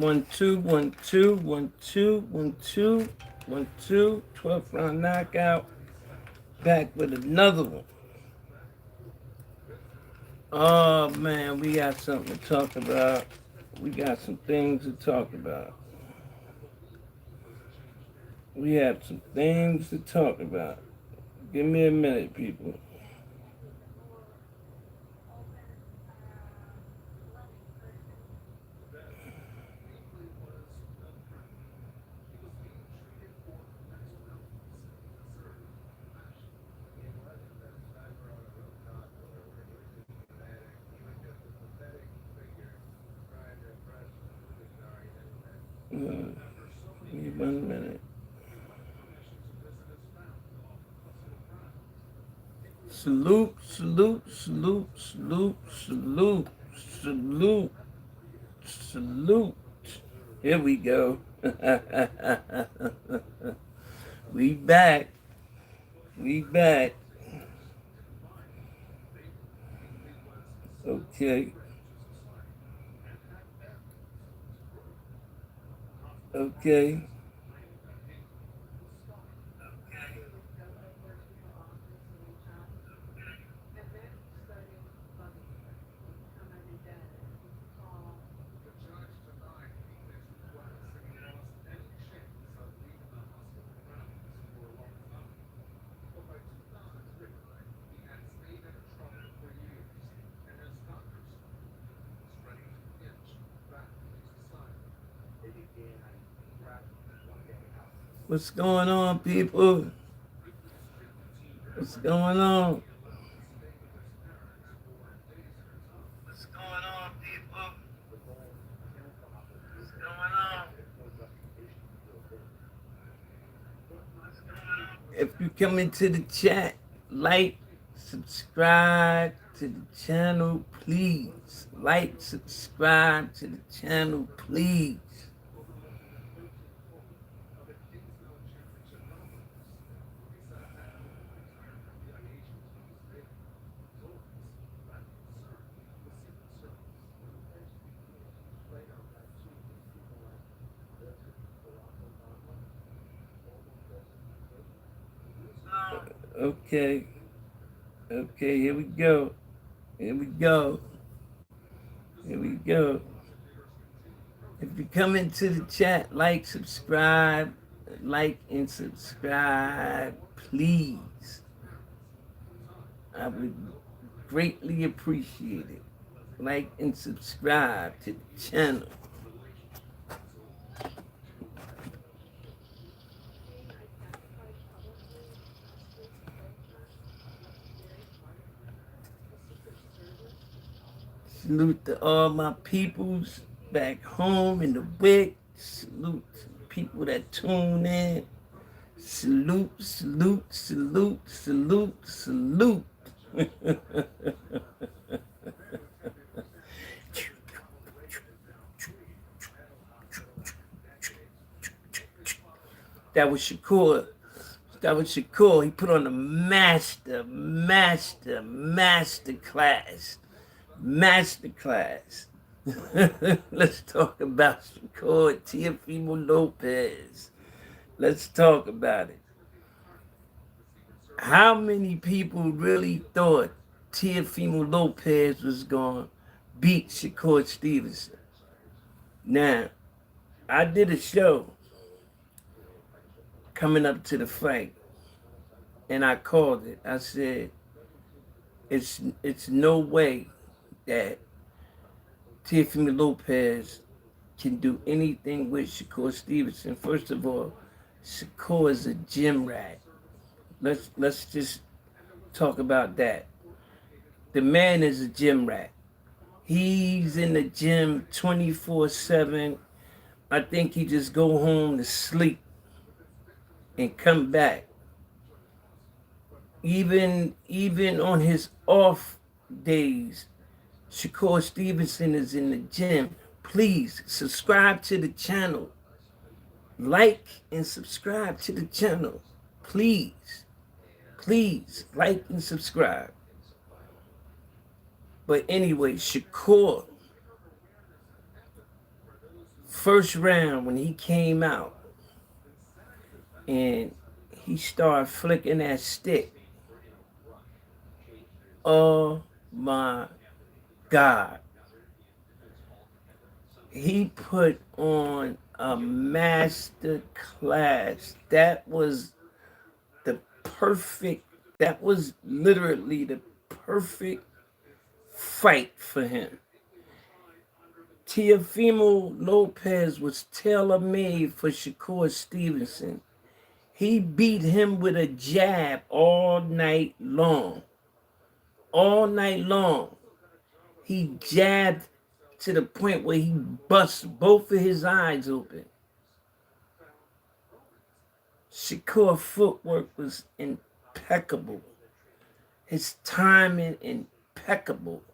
1 2 1 2 1 2 1 2 1 2 12th round knockout. Back with another one. Oh man, we got something to talk about. We got some things to talk about. We have some things to talk about. Give me a minute, people. Give me 1 minute. Salute, salute, salute, salute, salute, salute, salute. Here we go. We back. We back. Okay. Okay. What's going on, people? What's going on? What's going on, people? What's going on? If you come into the chat, like, subscribe to the channel, please. Like, subscribe to the channel, please. Okay. Okay, here we go. Here we go. Here we go. If you come into the chat, like, subscribe, like and subscribe, please. I would greatly appreciate it. Like and subscribe to the channel. Salute to all my peoples back home in the WIC. Salute to the people that tune in. Salute, salute, salute, salute, salute. That was Shakur. That was Shakur. He put on a master class. Masterclass. Let's talk about Shakur Teofimo Lopez. Let's talk about it. How many people really thought Teofimo Lopez was going to beat Shakur Stevenson? Now, I did a show coming up to the fight, and I called it. I said, it's no way that Teofimo Lopez can do anything with Shakur Stevenson. First of all, Shakur is a gym rat. Let's just talk about that. The man is a gym rat. He's in the gym 24/7. I think he just go home to sleep and come back. Even on his off days, Shakur Stevenson is in the gym. Please subscribe to the channel. Like and subscribe to the channel. Please. Please like and subscribe. But anyway, Shakur First round when he came out and he started flicking that stick. Oh my God. He put on a master class. That was literally the perfect fight for him. Teofimo Lopez was tailor-made for Shakur Stevenson. He beat him with a jab all night long. All night long. He jabbed to the point where he bust both of his eyes open. Shakur's footwork was impeccable. His timing impeccable.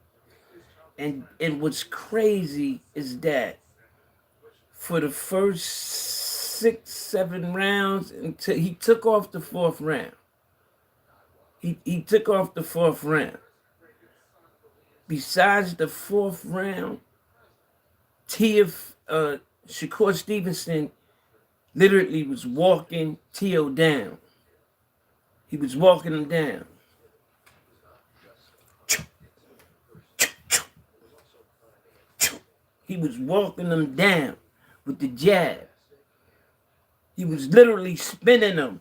And what's crazy is that for the first 6, 7 rounds, until he took off the 4th round. He took off the 4th round. Besides the 4th round, Shakur Stevenson literally was walking Tio down. He was walking him down. He was walking them down with the jab. He was literally spinning them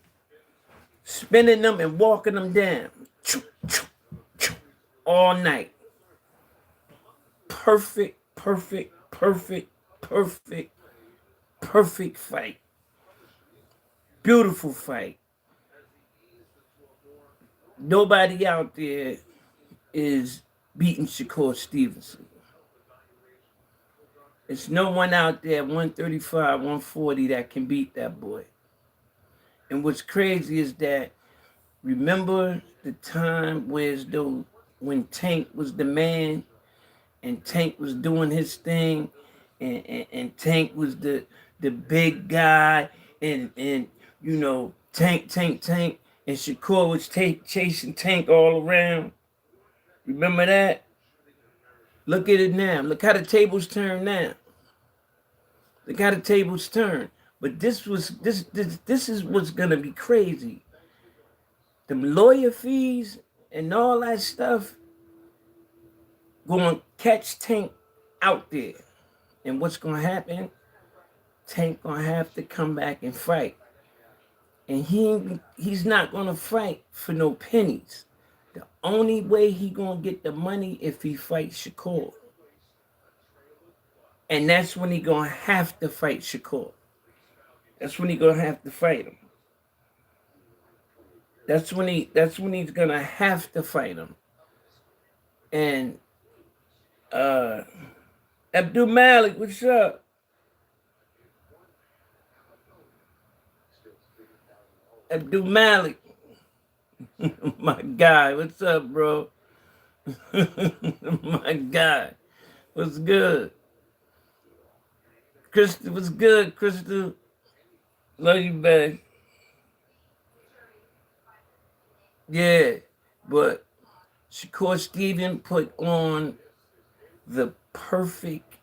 and walking them down all night. Perfect fight. Beautiful fight. Nobody out there is beating Shakur Stevenson. There's no one out there 135, 140 that can beat that boy. And what's crazy is that, remember the time when Tank was the man and Tank was doing his thing and Tank was the big guy and you know, Tank, and Shakur was chasing Tank all around. Remember that? Look at it now. Look how the tables turn now. Look how the tables turn. But this is what's gonna be crazy. The lawyer fees and all that stuff gonna catch Tank out there. And what's gonna happen? Tank gonna have to come back and fight. And he's not gonna fight for no pennies. The only way he gonna get the money if he fights Shakur. And that's when he gonna have to fight Shakur. That's when he gonna have to fight him. That's when he's gonna have to fight him. And Abdul Malik, what's up? Abdul Malik. My guy, what's up, bro? My guy. What's good? Crystal, what's good, Crystal? Love you, babe. Yeah, but Shakur Stevenson put on the perfect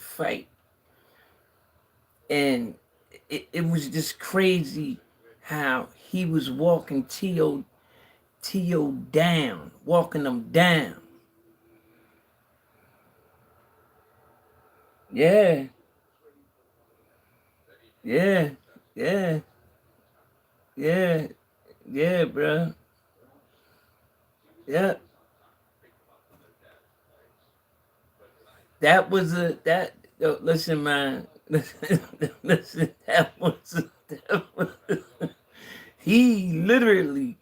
fight. And it was just crazy how he was walking Tio down, walking them down. Yeah, bro. Yeah. That was listen, man. Listen, he literally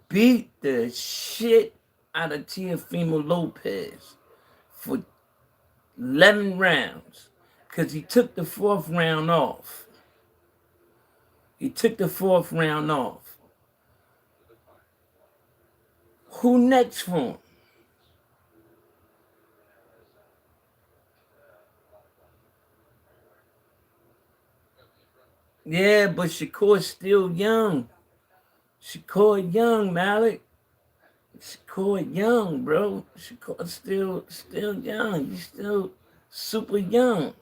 beat the shit out of Teofimo Lopez for 11 rounds because he took the 4th round off. Who next for him? Yeah, but Shakur's still young. Shakur young, Malik. Shakur young, bro. Shakur's still young. He's still super young.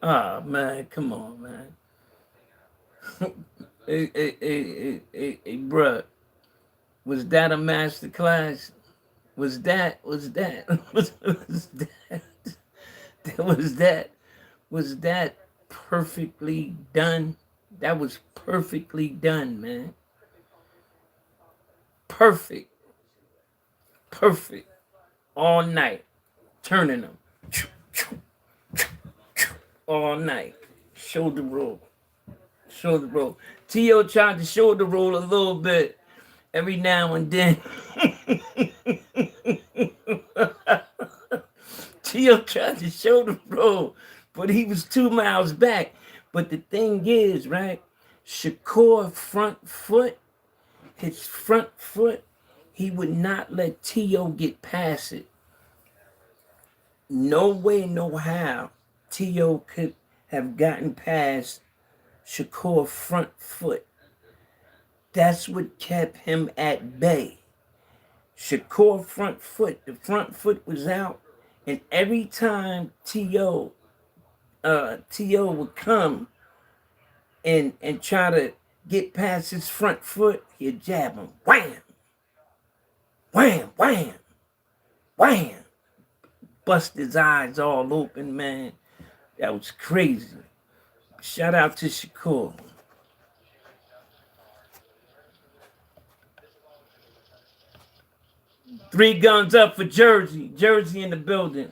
Ah, man, come on, man. Hey, bruh, was that a master class? Was that, was that, was that perfectly done? That was perfectly done, man. Perfect, perfect. All night, turning them. All night. Shoulder roll. Shoulder roll. T.O. tried to shoulder roll a little bit every now and then. T.O. tried to shoulder roll, but he was 2 miles back. But the thing is, right? Shakur front foot, his front foot, he would not let T.O. get past it. No way, no how T.O. could have gotten past Shakur front foot. That's what kept him at bay. Shakur front foot, the front foot was out, and every time T.O. would come and try to get past his front foot, he'd jab him. Wham! Wham! Wham! Wham! Bust his eyes all open, man. That was crazy. Shout out to Shakur. Three guns up for Jersey. Jersey in the building.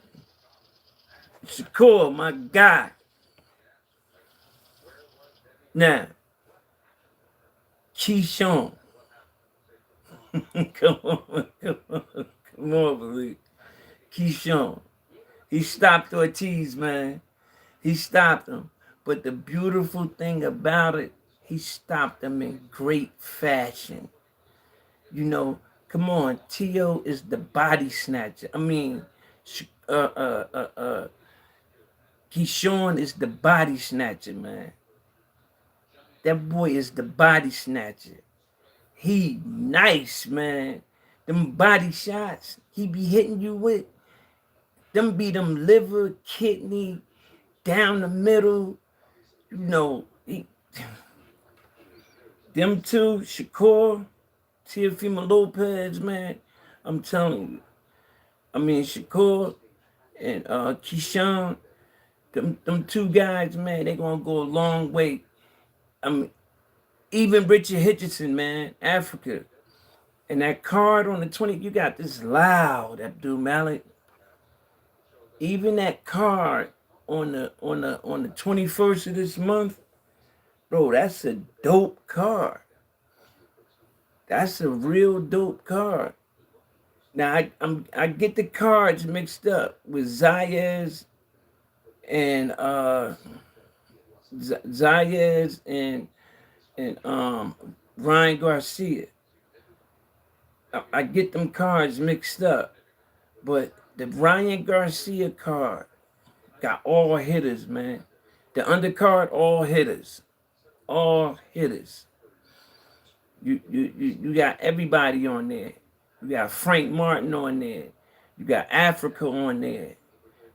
Shakur, my guy. Now, Keyshawn. Come on, come on, come on, believe. Keyshawn. He stopped Ortiz, man. He stopped him. But the beautiful thing about it, he stopped him in great fashion. You know, come on, T.O. is the body snatcher. I mean, Keyshawn is the body snatcher, man. That boy is the body snatcher. He nice, man. Them body shots he be hitting you with, them be them liver, kidney, down the middle. You know, them two, Shakur, Teofimo Lopez, man. I'm telling you. I mean, Shakur and Keyshawn, them two guys, man, they gonna go a long way. I mean, even Richard Hitchison, man, Africa. And that card on the 20, you got this loud, Abdul Malik. Even that card on the 21st of this month, bro, that's a dope card. That's a real dope card. Now I get the cards mixed up with Zayas and Zayas and Ryan Garcia. I get them cards mixed up. But the Ryan Garcia card got all hitters, man. The undercard, all hitters. All hitters. You got everybody on there. You got Frank Martin on there. You got Africa on there.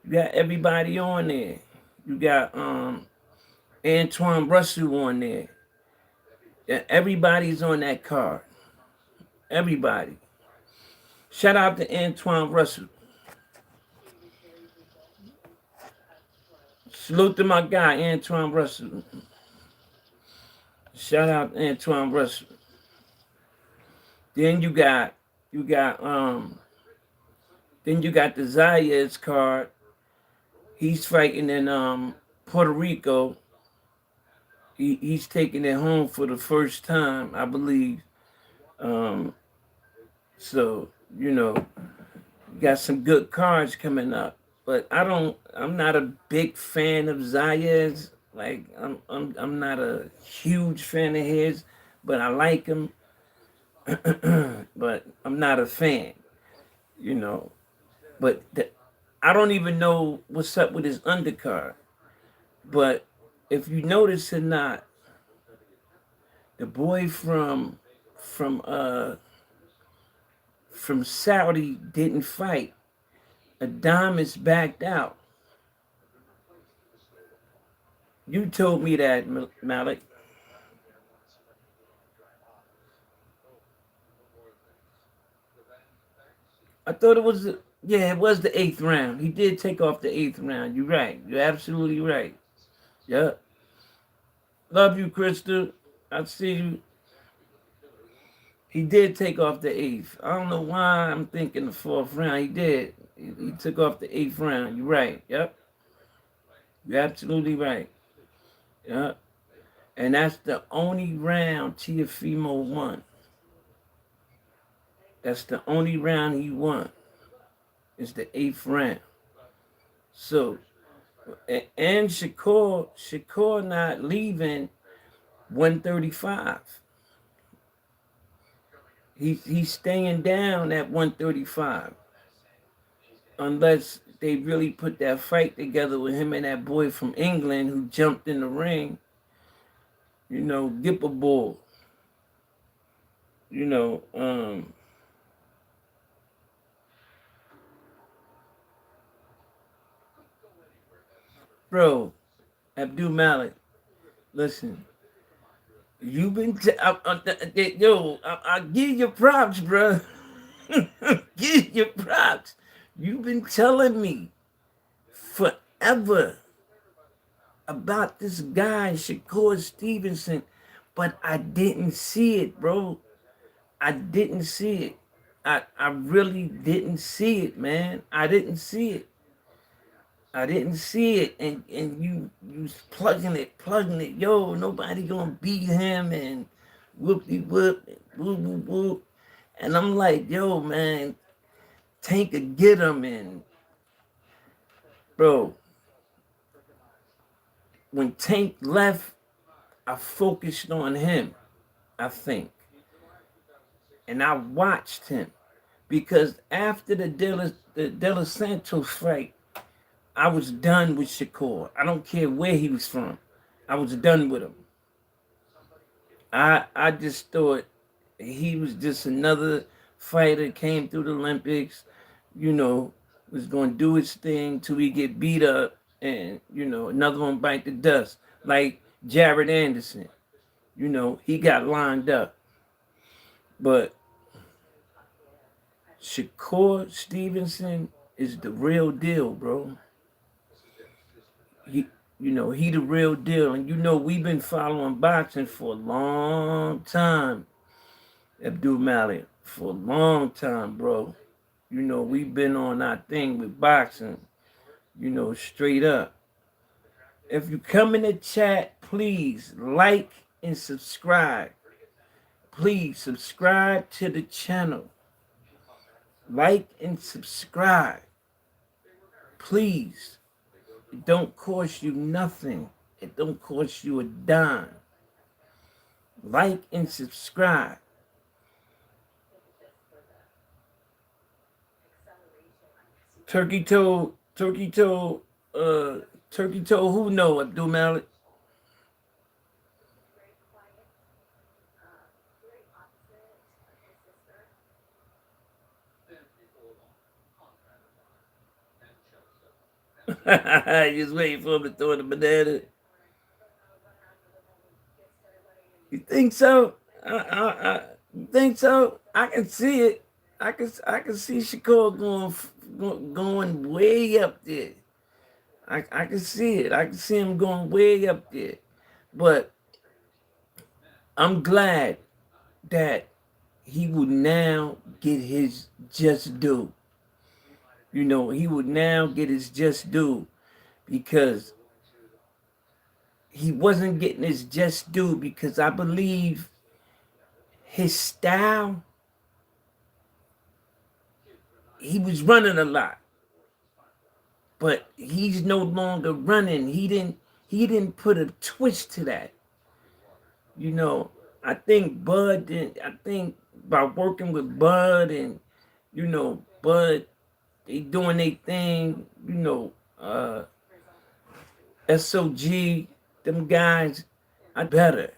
You got everybody on there. You got Antoine Russell on there. Everybody's on that card. Everybody. Shout out to Antoine Russell. Salute to my guy, Antoine Russell. Shout out to Antoine Russell. Then you got the Zayas card. He's fighting in Puerto Rico. He's taking it home for the first time, I believe. So, you know, got some good cards coming up. But I'm not a big fan of Zayas. Like I'm not a huge fan of his, but I like him. But I'm not a fan, you know. But I don't even know what's up with his undercard. But if you notice or not, the boy from Saudi didn't fight. Adamas backed out. You told me that, Malik. I thought it was, yeah, it was the eighth round. He did take off the eighth round. You're right. You're absolutely right. Yep. Love you, Krista. I see you. He did take off the eighth. I don't know why I'm thinking the fourth round. He did. He took off the eighth round. You're right. Yep. You're absolutely right. Yep. And that's the only round Tiafimo won. That's the only round he won. It's the eighth round. So, and Shakur not leaving 135. He's staying down at 135. Unless they really put that fight together with him and that boy from England who jumped in the ring, Gipper Bull. You know, bro, Abdul Malik, listen, you've been, I give you props, bro. Give you props. You've been telling me forever about this guy, Shakur Stevenson, but I didn't see it, bro. I didn't see it. I really didn't see it, man. I didn't see it. I didn't see it. And you plugging it. Yo, nobody gonna beat him and whoop-de-whoop, whoop, whoop, whoop. And I'm like, yo, man, Tank could get him. And, bro, when Tank left, I focused on him, I think. And I watched him. Because after the De Los Santos fight, I was done with Shakur. I don't care where he was from. I was done with him. I just thought he was just another fighter, came through the Olympics, was going to do his thing till he get beat up and, another one bite the dust. Like Jared Anderson, he got lined up. But Shakur Stevenson is the real deal, bro. He the real deal. And we've been following boxing for a long time, Abdul Malik. For a long time, bro. We've been on our thing with boxing, straight up. If you come in the chat, please like and subscribe. Please subscribe to the channel. Like and subscribe. Please. It don't cost you nothing. It don't cost you a dime. Like and subscribe. Turkey toe, who know Abdul Malik? Just waiting for him to throw the banana. You think so? You think so? I can see it. I can see Shakur going way up there. I can see it. I can see him going way up there. But I'm glad that he would now get his just due. He would now get his just due because he wasn't getting his just due because I believe his style, he was running a lot. But he's no longer running. He didn't put a twist to that. I think by working with Bud and, Bud, they doing their thing, SOG, them guys are better,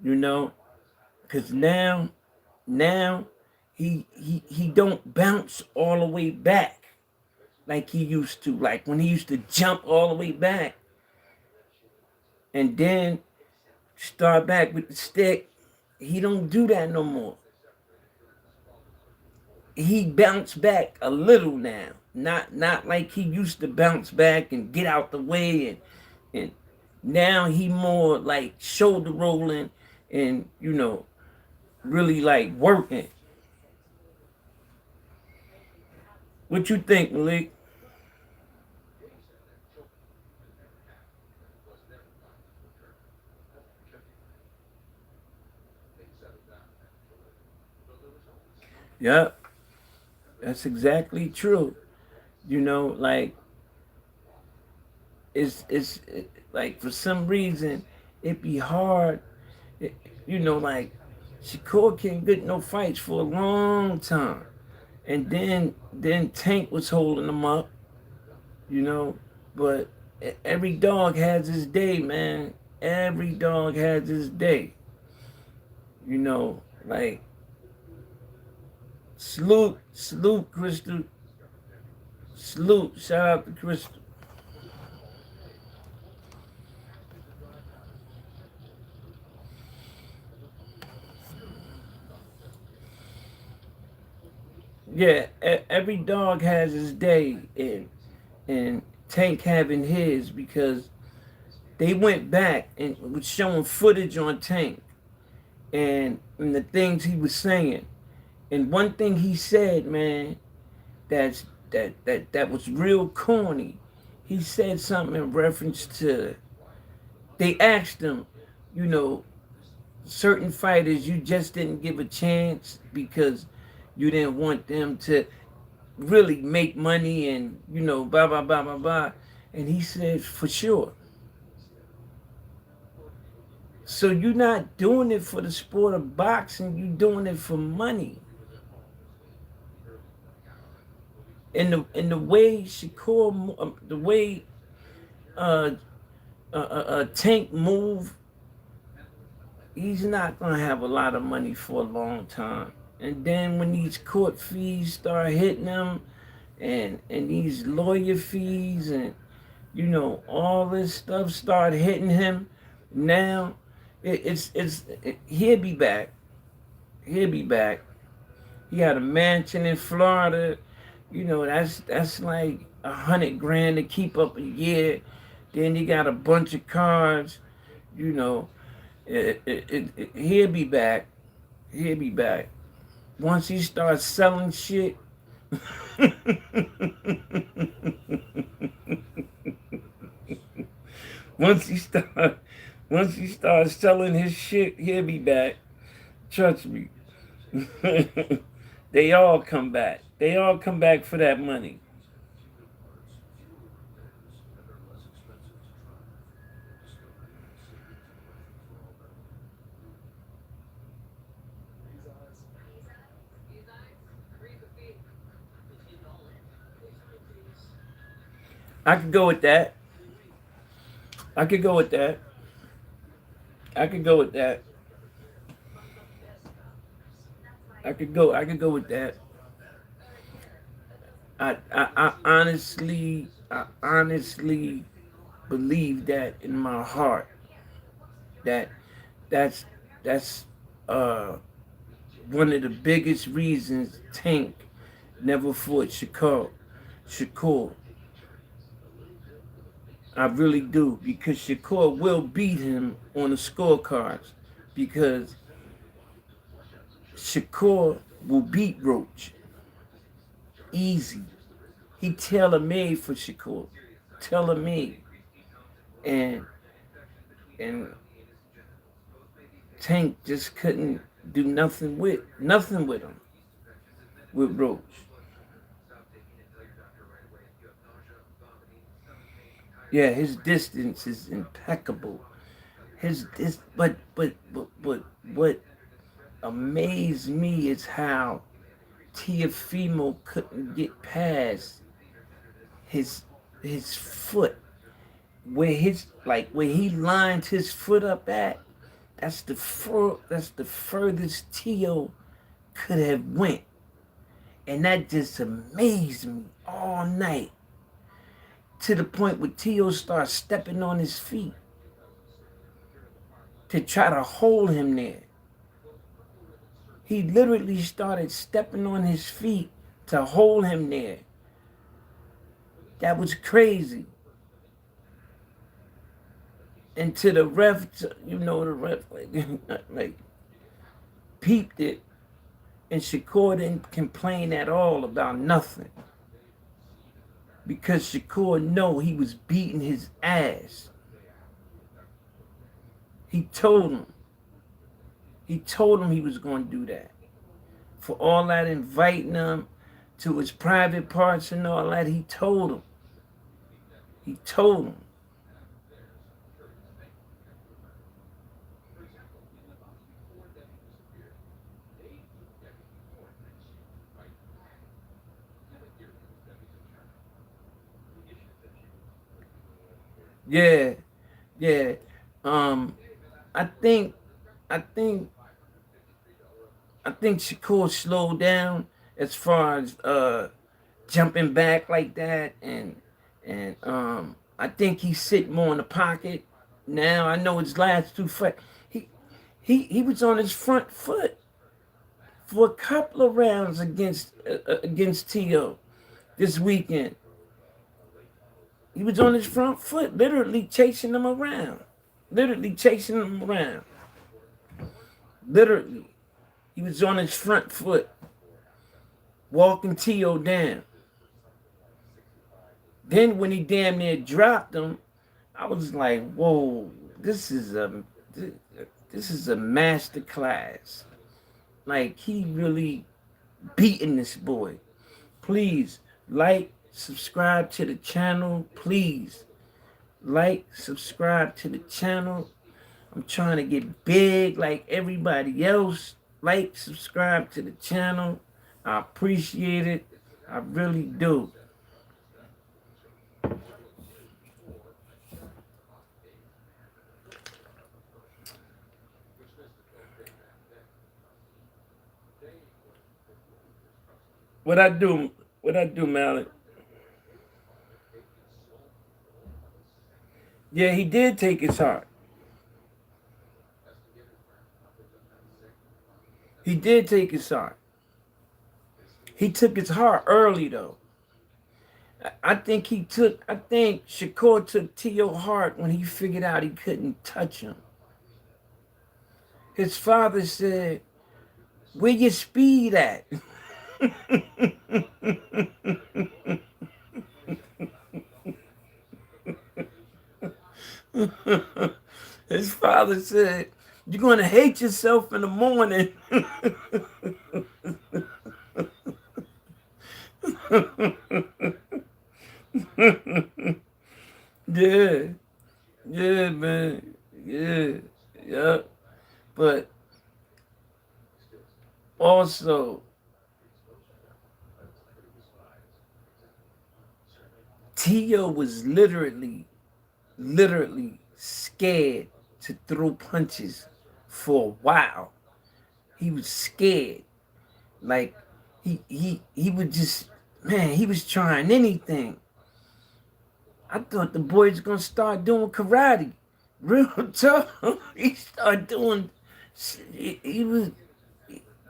because now he don't bounce all the way back like he used to. Like when he used to jump all the way back, and then start back with the stick. He don't do that no more. He bounced back a little now. Not like he used to bounce back and get out the way and now he more like shoulder rolling and really like working. What you think, Malik? Yep, that's exactly true. Like like for some reason it be hard. It, like Shakur can't get no fights for a long time, and then Tank was holding him up. You know, but every dog has his day, man. Every dog has his day. Like salute, Crystal. Salute, shout out to Crystal. Yeah, every dog has his day, and Tank having his because they went back and was showing footage on Tank and the things he was saying. And one thing he said, man, that was real corny. He said something in reference to they asked him, you know, certain fighters you just didn't give a chance because you didn't want them to really make money and blah blah blah blah blah. And he said, for sure. So you're not doing it for the sport of boxing, you're doing it for money. And the way Shakur, the way uh, Tank move, he's not gonna have a lot of money for a long time. And then when these court fees start hitting him, and these lawyer fees and all this stuff start hitting him, now he'll be back. He'll be back. He had a mansion in Florida. That's like 100 grand to keep up a year. Then he got a bunch of cars. You know, he'll be back. He'll be back. Once he starts selling shit. once he start once he starts selling his shit, he'll be back. Trust me. They all come back. They all come back for that money. I could go with that. I could go with that. I could go with that. I could go with that. I honestly believe that in my heart that that's that's uh one of the biggest reasons Tank never fought Shakur. I really do, because Shakur will beat him on the scorecards, because Shakur will beat Roach easy. He tailor made for Shakur, tailor made, and and Tank just couldn't do nothing with him with Roach. Yeah, his distance is impeccable. But what amazed me is how Tiafimo couldn't get past his his foot, where he lined his foot up at. That's the furthest Tio could have went, and that just amazed me all night, to the point where Tio starts stepping on his feet. to try to hold him there. He literally started stepping on his feet to hold him there. That was crazy. And to the ref, you know, the ref like peeped it, and Shakur didn't complain at all about nothing. Because Shakur knew he was beating his ass. He told him. He told him he was going to do that. For all that, inviting him to his private parts and all that, he told him. He told him. Yeah, yeah. I think, I think, I think Shakur slowed down as far as jumping back like that, and I think he's sitting more in the pocket now. I know his last two fights, he was on his front foot for a couple of rounds against T.O. this weekend. He was on his front foot, literally chasing him around. Literally chasing him around. Literally. He was on his front foot, walking T.O. down. Then when he damn near dropped him, I was like, whoa, this is a master class. Like, he really beating this boy. Please, like, subscribe to the channel, please. Like, subscribe to the channel. I'm trying to get big like everybody else. Like, subscribe to the channel. I appreciate it. I really do. What I do, Malik? Yeah, he did take his heart. He did take his heart. He took his heart early though. I think Shakur took T.O. heart when he figured out he couldn't touch him. His father said, "Where your speed at?" His father said, "You're going to hate yourself in the morning." Yeah. Yeah, man. Yeah. Yeah. But also, T.O. was literally scared to throw punches for a while. He was scared. Like, he would just, man, he was trying anything. I thought the boy was gonna start doing karate. Real tough. He started doing,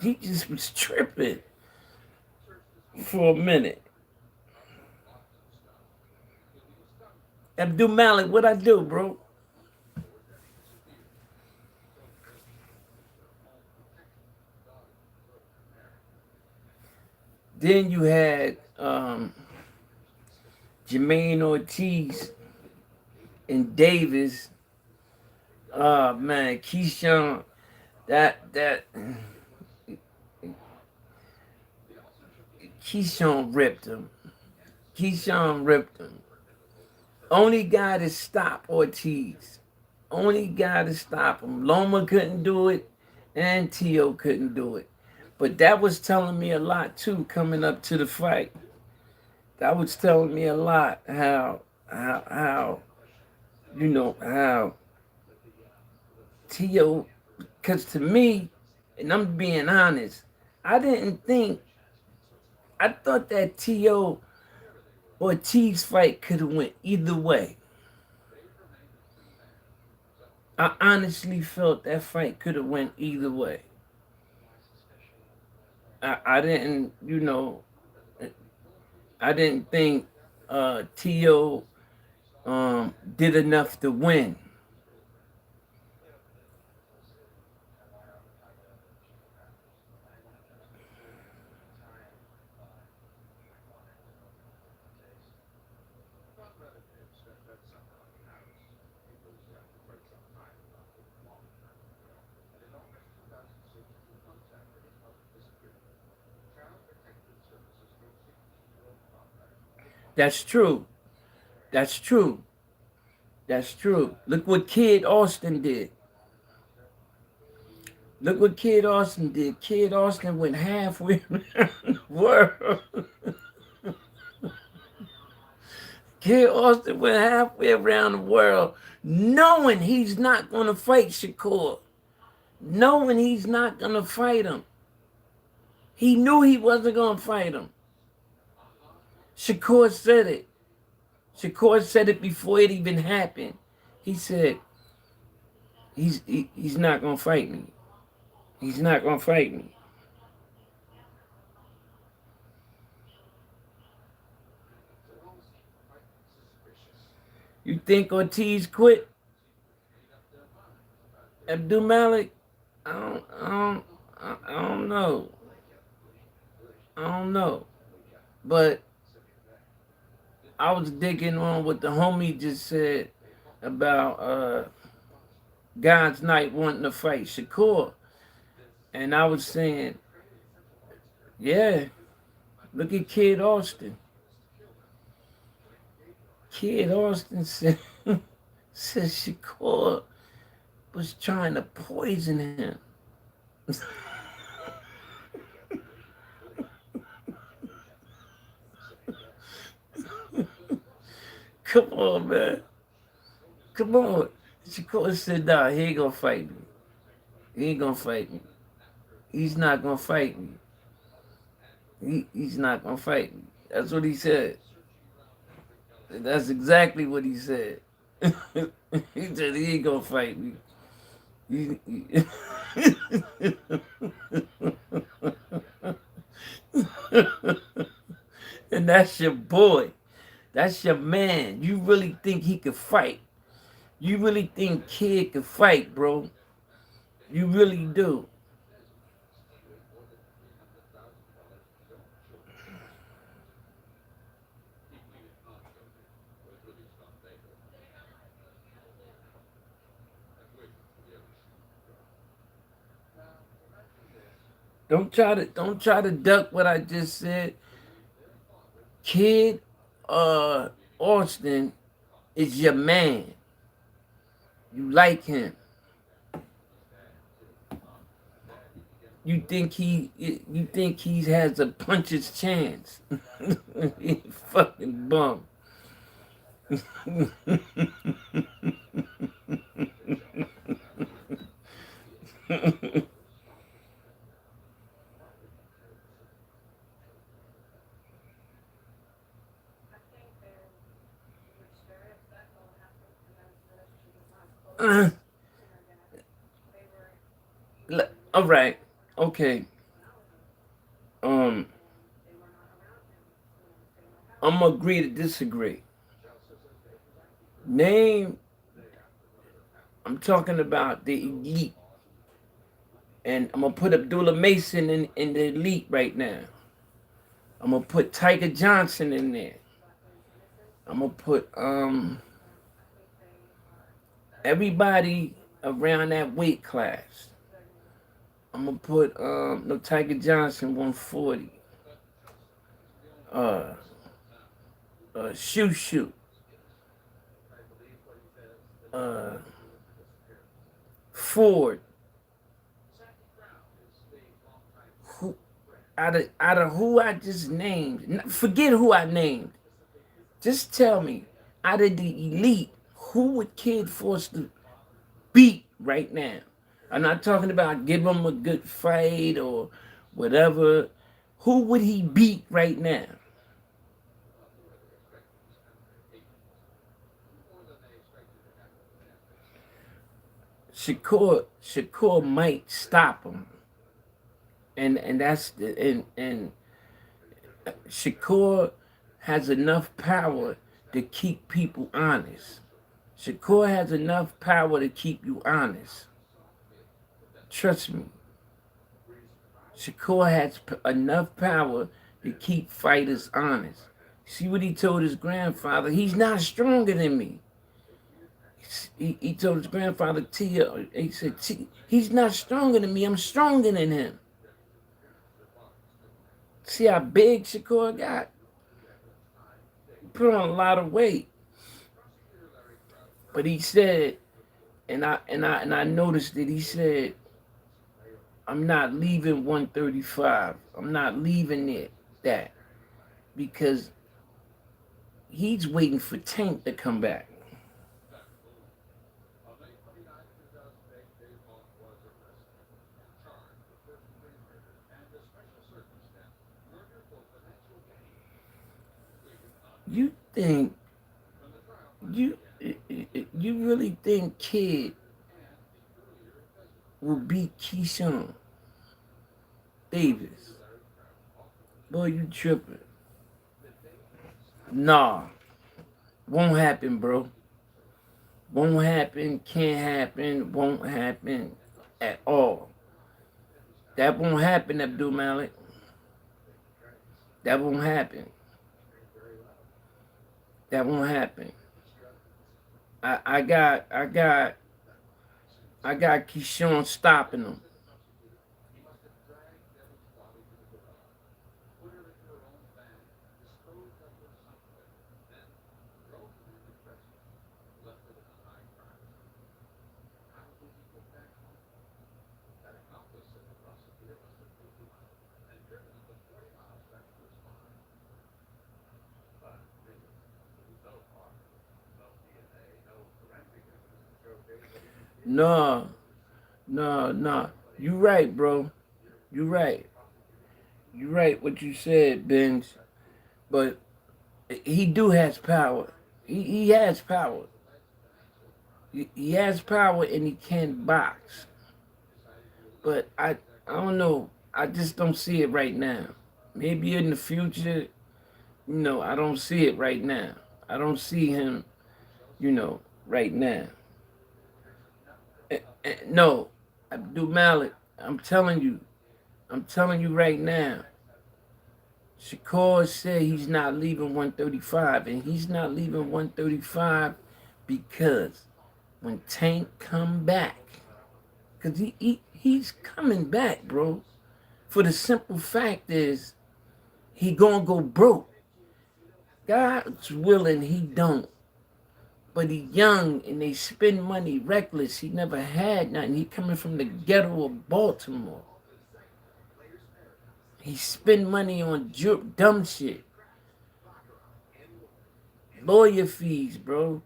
he just was tripping for a minute. Abdul Malik, what I do, bro? Then you had Jermaine Ortiz and Davis. Oh man, Keyshawn, that Keyshawn ripped him. Keyshawn ripped him. Only guy to stop Ortiz. Only guy to stop him. Loma couldn't do it, and T.O. couldn't do it. But that was telling me a lot too, coming up to the fight. That was telling me a lot how you know, how T.O., because to me, and I'm being honest, I thought that T.O. Ortiz fight could have went either way. I honestly felt that fight could have went either way. I didn't, I didn't think Tio did enough to win. That's true. That's true. That's true. Look what Kid Austin did. Look what Kid Austin did. Kid Austin went halfway around the world. Kid Austin went halfway around the world knowing he's not going to fight Shakur. Knowing he's not going to fight him. He knew he wasn't going to fight him. Shakur said it. Shakur said it before it even happened. He said, he's not going to fight me. He's not going to fight me. You think Ortiz quit? Abdul Malik? I don't know. I don't know. But I was digging on what the homie just said about God's Night wanting to fight Shakur. And I was saying, yeah, look at Kid Austin. Kid Austin said, said Shakur was trying to poison him. Come on, man. Come on. Shakur said, nah, he ain't gonna fight me. He ain't gonna fight me. He's not gonna fight me. He's not gonna fight me. That's what he said. That's exactly what he said. He said he ain't gonna fight me. He- and that's your boy. That's your man. You really think he could fight? You really think Kid could fight, bro? You really do. Don't try to duck what I just said. Kid Austin is your man. You like him. You think he has a puncher's chance. He fucking bum. Uh, all right. Okay. Um, I'm gonna agree to disagree. Name. I'm talking about the elite, and I'm gonna put Abdullah Mason in the elite right now. I'm gonna put Tiger Johnson in there. I'm gonna put everybody around that weight class. I'm gonna put no Tiger Johnson 140. Uh, shoot. Uh, Ford. Who out of who I just named? Forget who I named. Just tell me, out of the elite, who would Kid Force to beat right now? I'm not talking about give him a good fight or whatever. Who would he beat right now? Shakur might stop him, and that's and Shakur has enough power to keep people honest. Shakur has enough power to keep you honest. Trust me. Shakur has enough power to keep fighters honest. See what he told his grandfather? He's not stronger than me. He told his grandfather, Tia, he said, he's not stronger than me. I'm stronger than him. See how big Shakur got? He put on a lot of weight. But he said, and I noticed that he said, I'm not leaving 135. I'm not leaving it that because he's waiting for Tank to come back. You think you you really think Kid will beat Keyshawn Davis? Boy, you tripping. Nah, won't happen, bro. Won't happen, can't happen, won't happen at all. That won't happen, Abdul Malik. That won't happen. That won't happen. I got Keyshawn stopping him. No, no. You right, bro. You right. You right what you said, Benz. But he do has power. He has power. He has power and he can box. But I don't know. I just don't see it right now. Maybe in the future, I don't see it right now. I don't see him, right now. No, Abdul Malik, I'm telling you right now. Shakur said he's not leaving 135, and he's not leaving 135 because when Tank come back, because he's coming back, bro. For the simple fact is, he gonna go broke. God's willing, he don't. But he young and they spend money reckless. He never had nothing. He coming from the ghetto of Baltimore. He spend money on dumb shit. Lawyer fees, bro.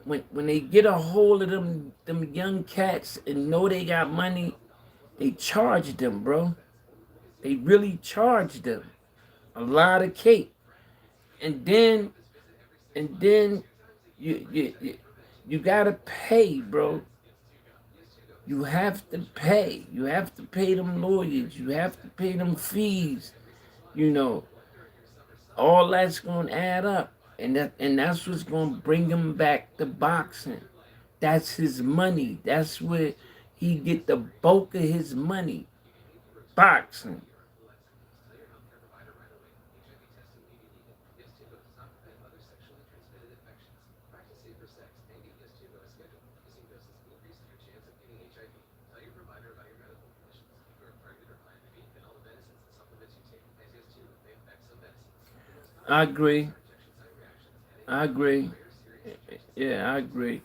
When they get a hold of them young cats and know they got money, they charge them, bro. They really charge them a lot of cake. And then you gotta pay, bro. You have to pay. You have to pay them lawyers. You have to pay them fees. All that's gonna add up, and that's what's gonna bring him back to boxing. That's his money. That's where he get the bulk of his money. Boxing. I agree. I agree. Yeah, I agree.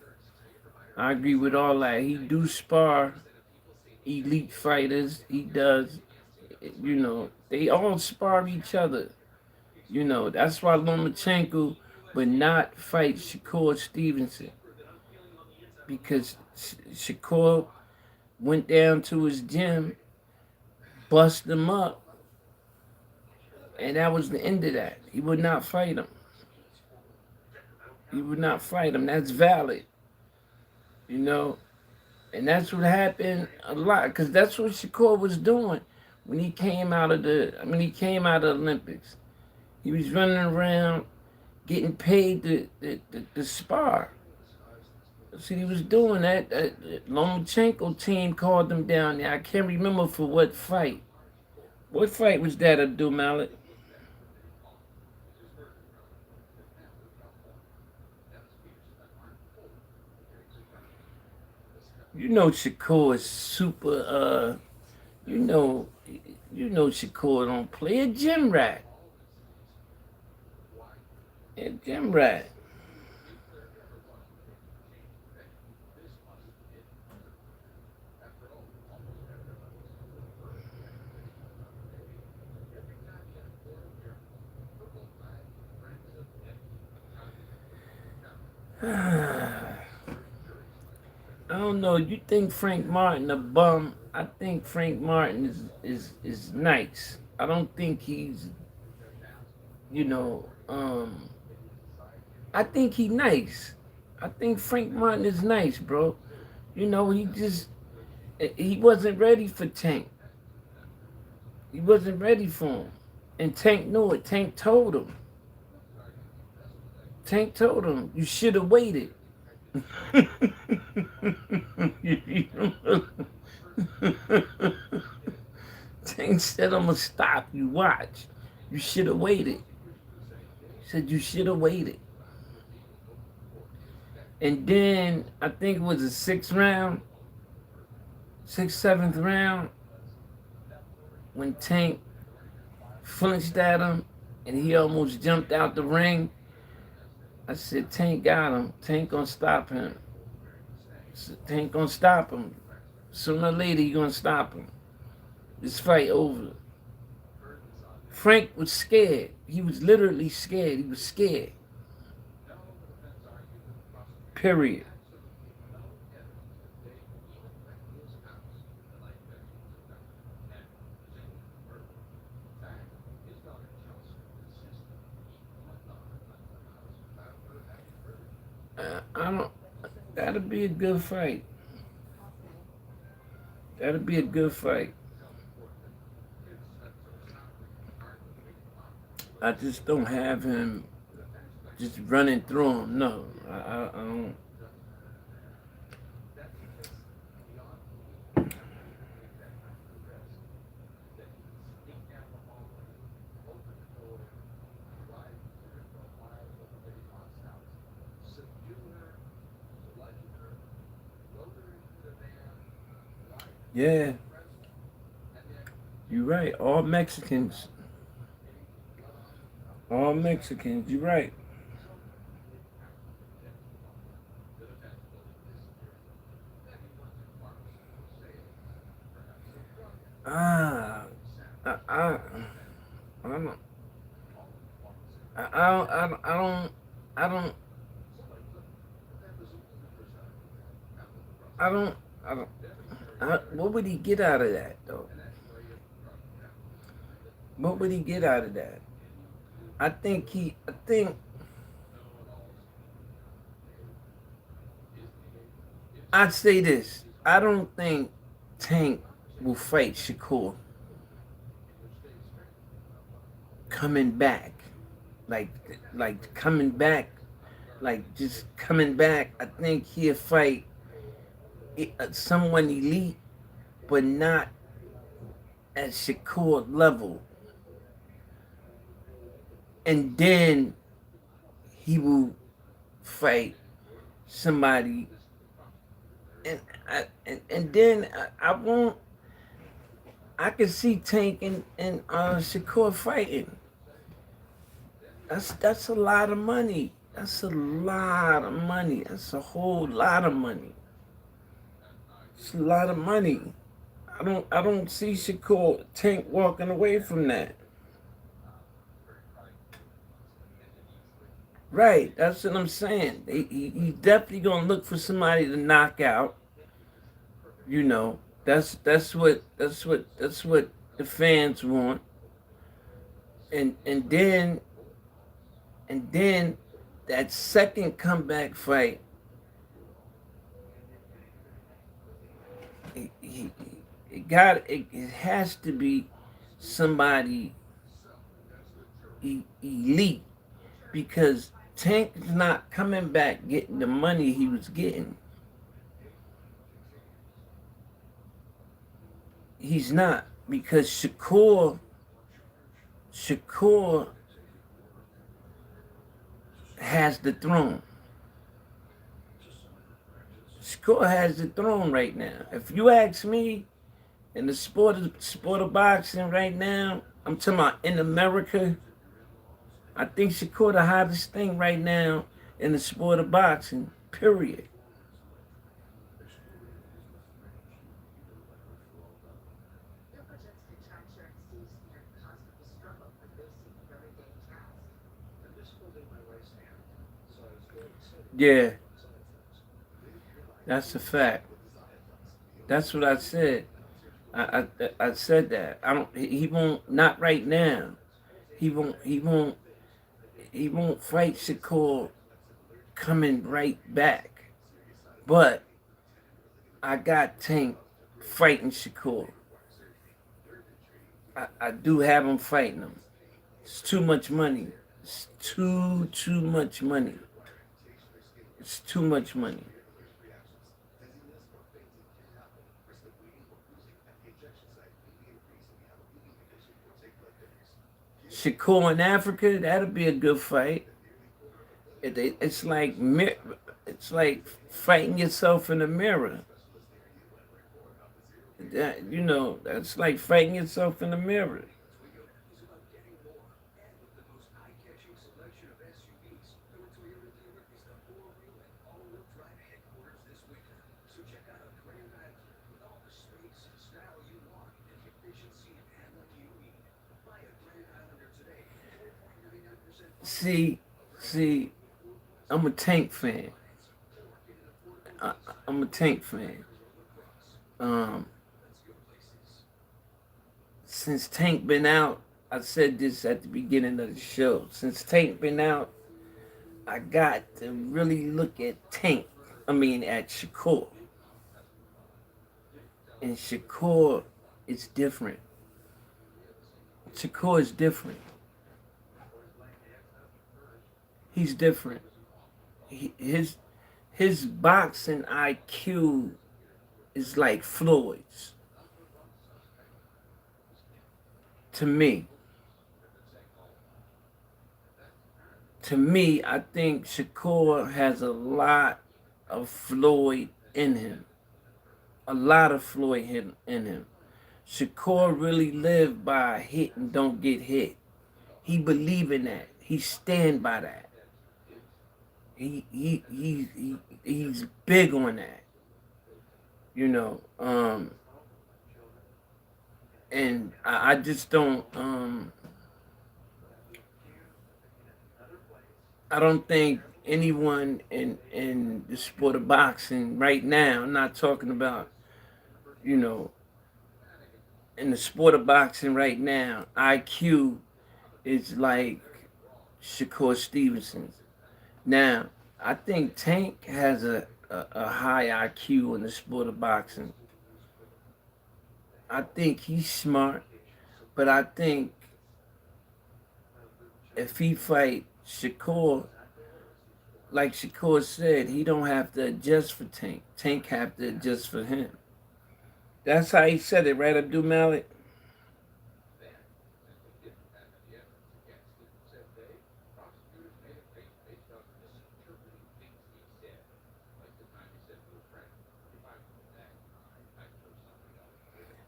I agree with all that. He do spar elite fighters. He does. They all spar each other. That's why Lomachenko would not fight Shakur Stevenson because Shakur went down to his gym, bust him up, and that was the end of that. He would not fight him. He would not fight him. That's valid. You know, And that's what happened a lot, because that's what Shakur was doing when he came out of he came out of the Olympics. He was running around getting paid to spar. See, he was doing that. Lomachenko team called him down there. I can't remember for what fight. What fight was that, Abdul Malik? You know Shakur is super, you know, Shakur don't play a gym rat. A gym rat. I don't know. You think Frank Martin a bum? I think Frank Martin is nice. I don't think he's, you know, I think he nice. I think Frank Martin is nice, bro. You know, he wasn't ready for Tank. He wasn't ready for him. And Tank knew it. Tank told him. Tank told him, you should have waited. Tank said, I'm going to stop you. Watch. You should have waited. He said, you should have waited. And then, I think it was the sixth round, seventh round, when Tank flinched at him and he almost jumped out the ring. I said, Tank got him. Tank gonna stop him. Tank gonna stop him. Sooner or later, he gonna stop him. This fight over. Frank was scared. He was literally scared. He was scared. Period. I don't. That'll be a good fight. That'll be a good fight. I just don't have him just running through him. No, I don't. Yeah, you're right. All Mexicans. All Mexicans. You're right. Ah, I, I don't, I don't, I don't, I don't. What would he get out of that, though? What would he get out of that? I think, I'd say this. I don't think Tank will fight Shakur coming back. Like, coming back, like just coming back. I think he'll fight someone elite, but not at Shakur level. And then he will fight somebody, and then I won't. I can see Tank and Shakur fighting. That's a lot of money. That's a lot of money. That's a whole lot of money. It's a lot of money. I don't see Shakur Tank walking away from that. Right, that's what I'm saying. He's definitely gonna look for somebody to knock out. You know, that's what the fans want. And and then and then that second comeback fight, he it has to be somebody elite, because Tank's not coming back getting the money he was getting. He's not, because Shakur has the throne. Shakur has the throne right now. If you ask me, in the sport of boxing right now, I'm talking about in America, I think Shakur the hottest thing right now in the sport of boxing, period. Yeah, that's a fact. That's what I said. I said that. I don't. He won't. Not right now. He won't. He won't. He won't fight Shakur coming right back. But I got Tank fighting Shakur. I do have him fighting him. It's too much money. It's too much money. It's too much money. Shakur in Africa, that'll be a good fight. It's like fighting yourself in the mirror. That's like fighting yourself in the mirror. See, see, I'm a Tank fan. I, I'm a Tank fan. Um, since Tank been out, I said this at the beginning of the show. Since Tank been out, I got to really look at at Shakur. And Shakur is different. Shakur is different. He's different. His boxing IQ is like Floyd's. To me. I think Shakur has a lot of Floyd in him. A lot of Floyd in him. Shakur really lived by hit and don't get hit. He believe in that. He stand by that. He's big on that. You know. And I just don't I don't think anyone in the sport of boxing right now, I'm not talking about, you know, in the sport of boxing right now, IQ is like Shakur Stevenson's. Now, I think Tank has a high IQ in the sport of boxing. I think he's smart, but I think if he fight Shakur, like Shakur said, he don't have to adjust for Tank. Tank have to adjust for him. That's how he said it, right, Abdul Malik?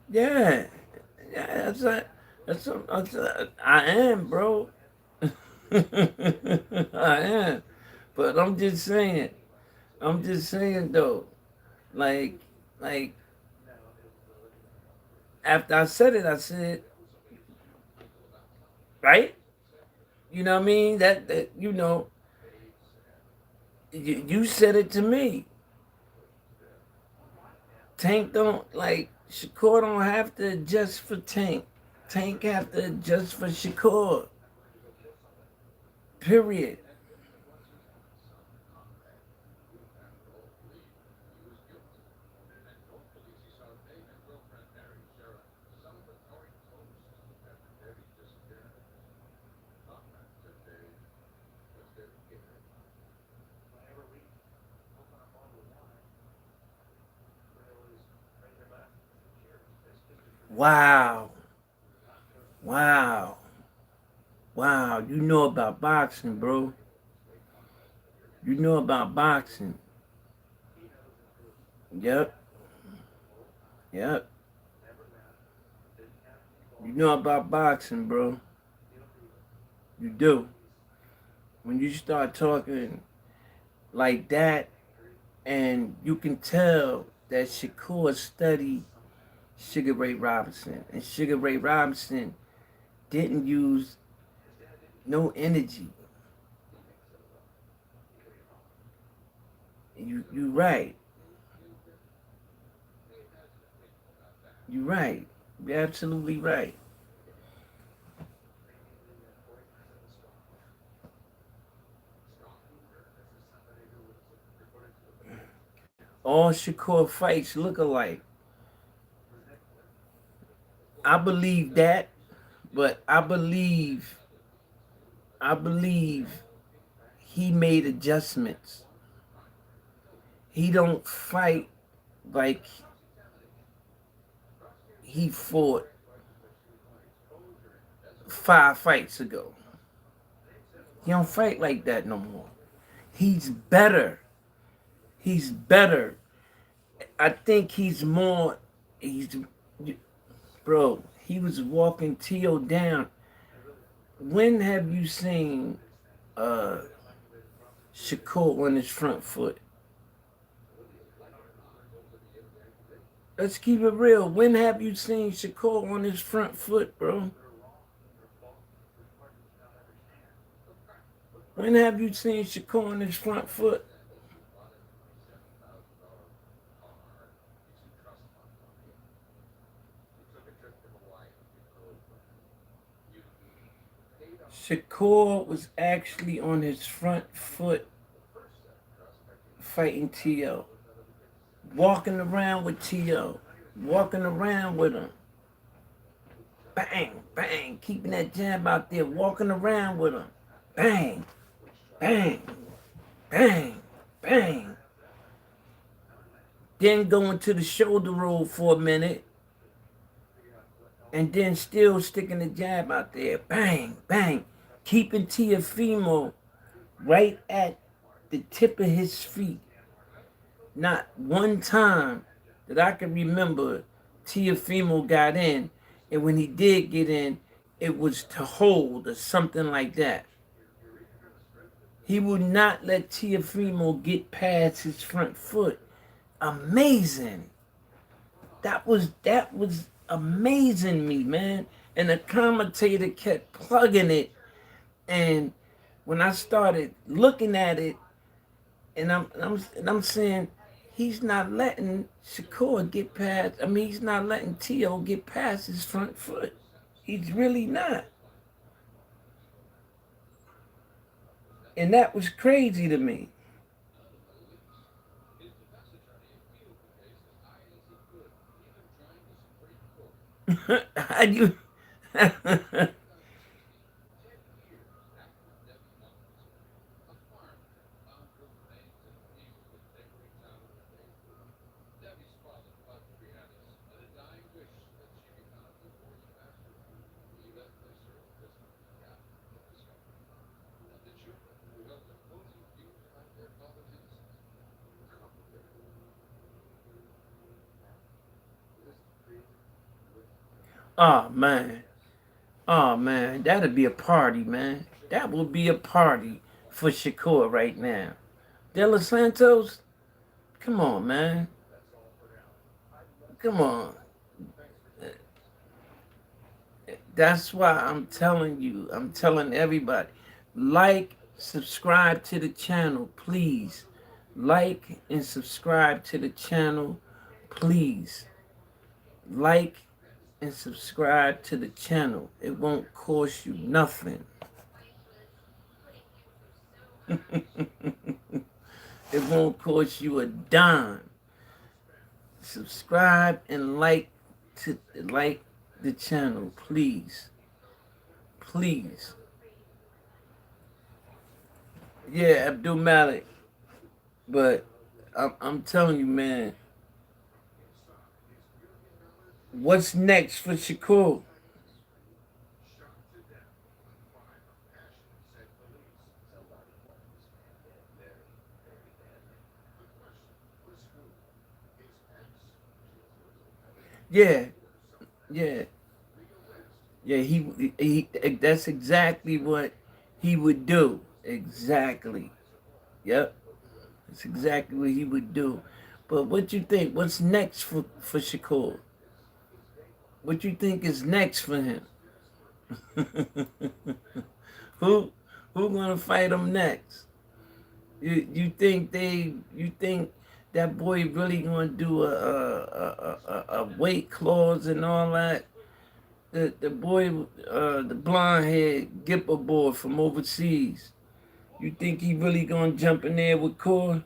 Yeah, yeah. I am, bro. I am, but I'm just saying. I'm just saying though, like, like after I said it, I said, right? You know what I mean? That you said it to me. Tank don't like Shakur don't have to adjust for Tank. Tank have to adjust for Shakur. Period. Wow. Wow. Wow. You know about boxing, bro. You know about boxing. Yep. Yep. You know about boxing, bro. You do. When you start talking like that, and you can tell that Shakur studied Sugar Ray Robinson, and Sugar Ray Robinson didn't use no energy. You right. You right. You're absolutely right. All Shakur fights look alike. I believe that, but I believe he made adjustments. He don't fight like he fought 5 fights ago. He don't fight like that no more. He's better. He's better. I think he's bro, he was walking T.O. down. When have you seen uh Shakur on his front foot? Let's keep it real. When have you seen Shakur on his front foot, bro? When have you seen Shakur on his front foot? Shakur was actually on his front foot fighting T.O. Walking around with T.O. Walking around with him. Bang, bang, keeping that jab out there, walking around with him. Bang, bang, bang, bang. Then going to the shoulder roll for a minute, and then still sticking the jab out there. Bang, bang. Keeping Tiafimo right at the tip of his feet. Not one time that I can remember Tiafimo got in, and when he did get in, it was to hold or something like that. He would not let Tiafimo get past his front foot. Amazing. That was amazing me, man. And the commentator kept plugging it, and when I started looking at it, and I'm saying, he's not letting Shakur get past. I mean, he's not letting T.O. get past his front foot. He's really not. And that was crazy to me. How you? Oh man. Oh man, that'd be a party, man. That would be a party for Shakur right now. De Los Santos, come on, man. Come on. That's why I'm telling you, I'm telling everybody, like, subscribe to the channel, please. Like and subscribe to the channel, please. Like and subscribe to the channel. It won't cost you nothing. It won't cost you a dime. Subscribe and like the channel, please. Please. Yeah, Abdul Malik. But I'm telling you, man, What's next for Shakur? Yeah, yeah, yeah. He that's exactly what he would do. Exactly. Yep. That's exactly what he would do. But what you think? What's next for Shakur? What you think is next for him? who who gonna fight him next? You think that boy really gonna do a weight clause and all that? The boy, the blonde head Gipper boy from overseas. You think he really gonna jump in there with Core?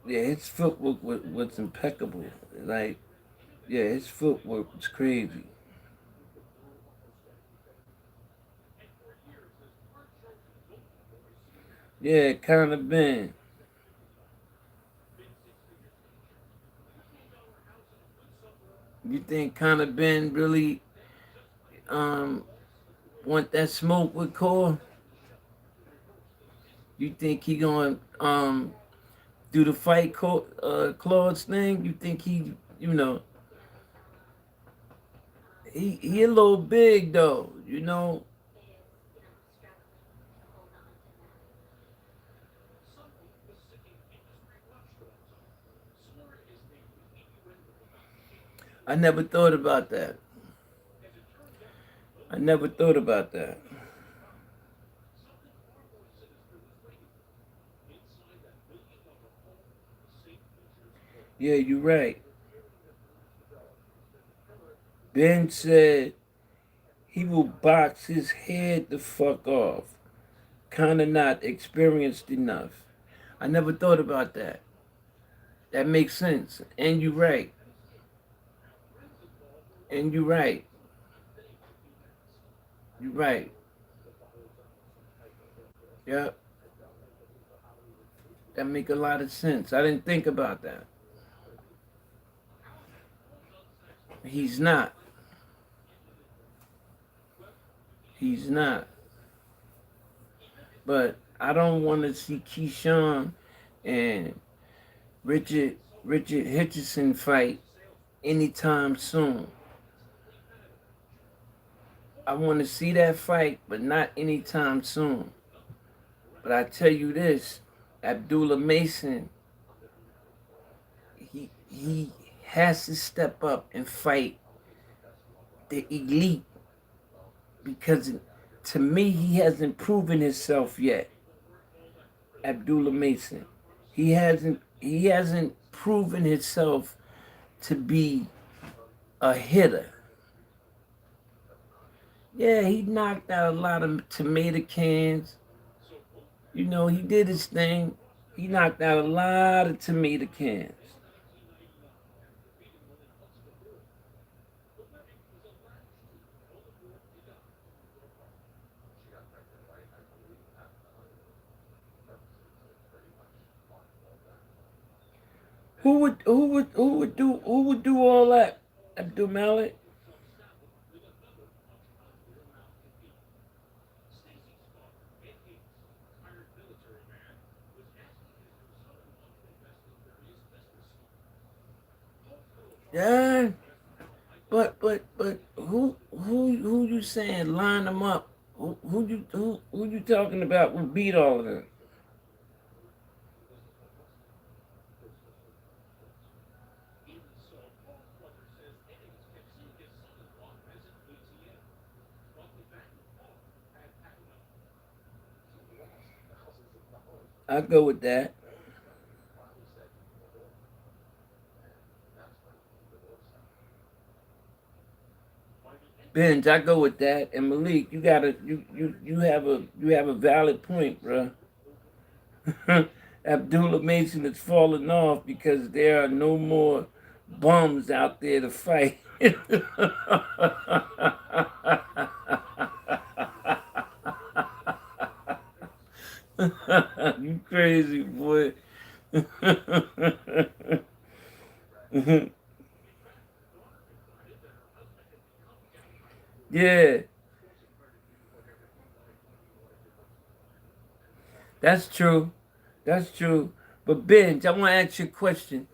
Yeah, his footwork was impeccable. Like, yeah, his footwork was crazy. Yeah, kind of been. You think kind of been really um want that smoke with Core? You think he gonna do the fight clause thing? You think he, you know, he a little big though, you know. I never thought about that. I never thought about that. Yeah, you're right. Ben said he will box his head the fuck off. Kinda not experienced enough. I never thought about that. That makes sense. And you're right. And you're right. You're right. Yeah, that make a lot of sense. I didn't think about that. He's not. He's not. But I don't want to see Keyshawn and Richard Hitchison fight anytime soon. I want to see that fight, but not anytime soon. But I tell you this, Abdullah Mason, he has to step up and fight the elite because to me he hasn't proven himself yet. Abdullah Mason, he hasn't proven himself to be a hitter. Yeah, he knocked out a lot of tomato cans. You know, he did his thing. He knocked out a lot of tomato cans. Who would do all that? Abdul Malik? Yeah, but who you saying line them up? Who you talking about would beat all of them? I go with that. Benj, I go with that. And Malik, you have a valid point, bro. Abdullah Mason is falling off because there are no more bums out there to fight. You crazy boy. Yeah, that's true. That's true. But Benj, I want to ask you a question.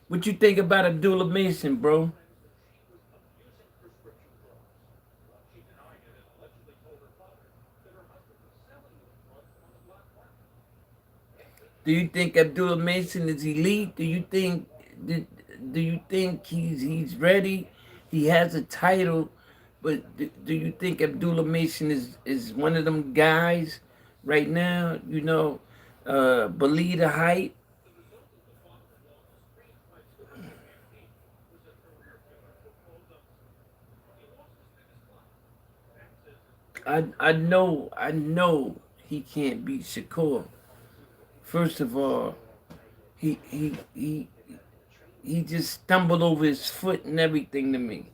What you think about Abdullah Mason, bro? Do you think Abdullah Mason is elite? Do, do you think he's ready? He has a title, but do you think Abdullah Mason is one of them guys right now? Believe the hype. I know he can't beat Shakur. First of all, he he he he just stumbled over his foot and everything to me.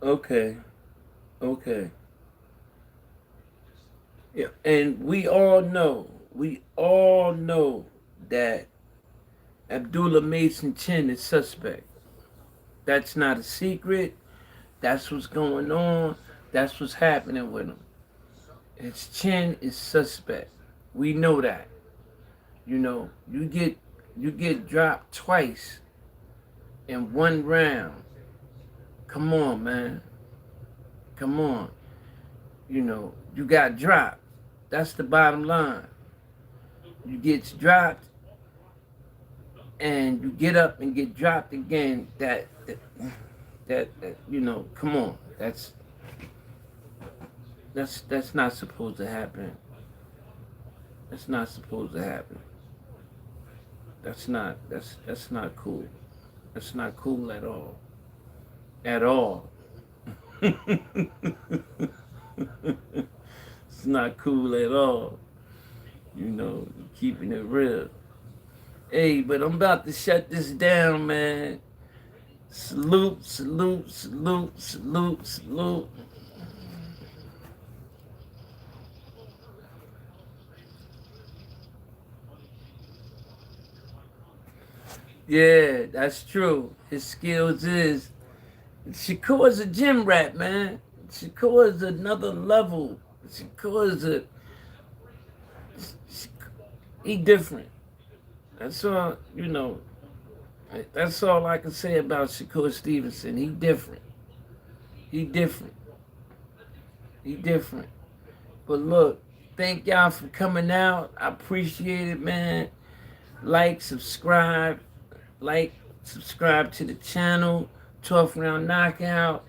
Okay, okay. Yeah, and we all know that Abdullah Mason Chin is suspect. That's not a secret. That's what's going on. That's what's happening with him. His chin is suspect. We know that. You get dropped twice in one round. Come on, man. Come on. You got dropped. That's the bottom line. You get dropped and you get up and get dropped again. That come on. That's not supposed to happen. That's not supposed to happen. That's not cool. That's not cool at all. At all. It's not cool at all. Keeping it real. Hey, but I'm about to shut this down, man. Salute, salute, salute, salute, salute. Yeah, that's true. His skills is Shakur is a gym rat, man. Shakur is another level. Shakur is a he different. That's all That's all I can say about Shakur Stevenson. He different. He different. He different. But look, thank y'all for coming out. I appreciate it, man. Like, subscribe, subscribe to the channel. 12th Round Knockout.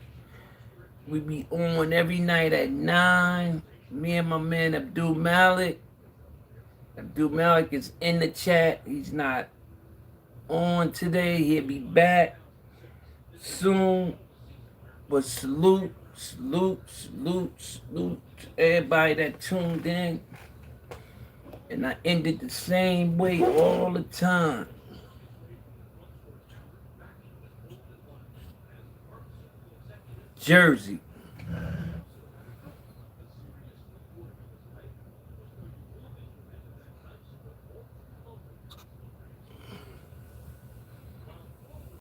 We be on every night at 9. Me and my man Abdul Malik. Abdul Malik is in the chat. He's not on today. He'll be back soon. But salute, salute, salute, salute to everybody that tuned in. And I ended the same way all the time. Jersey.